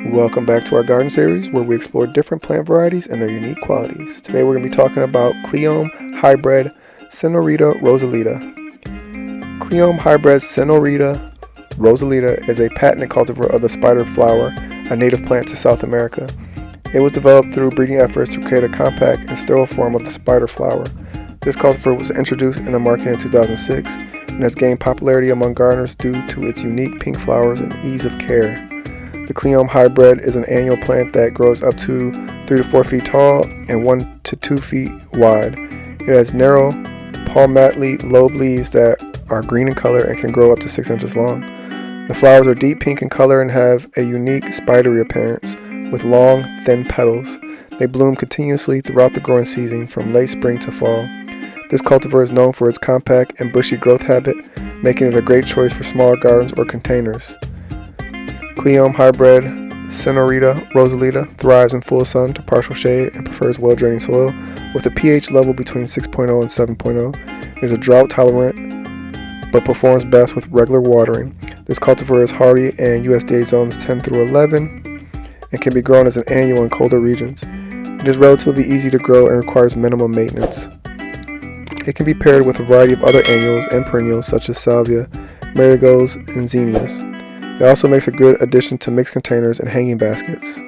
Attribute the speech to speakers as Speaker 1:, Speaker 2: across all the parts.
Speaker 1: Welcome back to our garden series where we explore different plant varieties and their unique qualities. Today we're going to be talking about Cleome Hybrid Señorita Rosalita. Cleome Hybrid Señorita Rosalita is a patented cultivar of the spider flower, a native plant to South America. It was developed through breeding efforts to create a compact and sterile form of the spider flower. This cultivar was introduced in the market in 2006 and has gained popularity among gardeners due to its unique pink flowers and ease of care. The Cleome Hybrid is an annual plant that grows up to 3 to 4 feet tall and 1 to 2 feet wide. It has narrow, palmately lobe leaves that are green in color and can grow up to 6 inches long. The flowers are deep pink in color and have a unique spidery appearance with long, thin petals. They bloom continuously throughout the growing season from late spring to fall. This cultivar is known for its compact and bushy growth habit, making it a great choice for smaller gardens or containers. Cleome Hybrid Señorita Rosalita thrives in full sun to partial shade and prefers well-draining soil with a pH level between 6.0 and 7.0. It is a drought tolerant but performs best with regular watering. This cultivar is hardy in USDA zones 10 through 11 and can be grown as an annual in colder regions. It is relatively easy to grow and requires minimum maintenance. It can be paired with a variety of other annuals and perennials such as salvia, marigolds, and zinnias. It also makes a good addition to mixed containers and hanging baskets.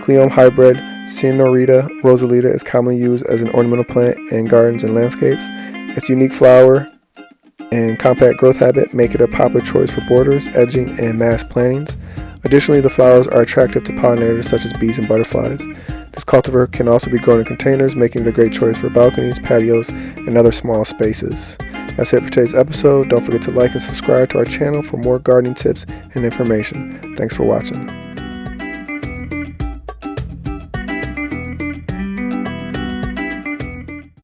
Speaker 1: Cleome Hybrid Señorita Rosalita is commonly used as an ornamental plant in gardens and landscapes. Its unique flower and compact growth habit make it a popular choice for borders, edging, and mass plantings. Additionally, the flowers are attractive to pollinators such as bees and butterflies. This cultivar can also be grown in containers, making it a great choice for balconies, patios, and other small spaces. That's it for today's episode. Don't forget to like and subscribe to our channel for more gardening tips and information. Thanks for watching.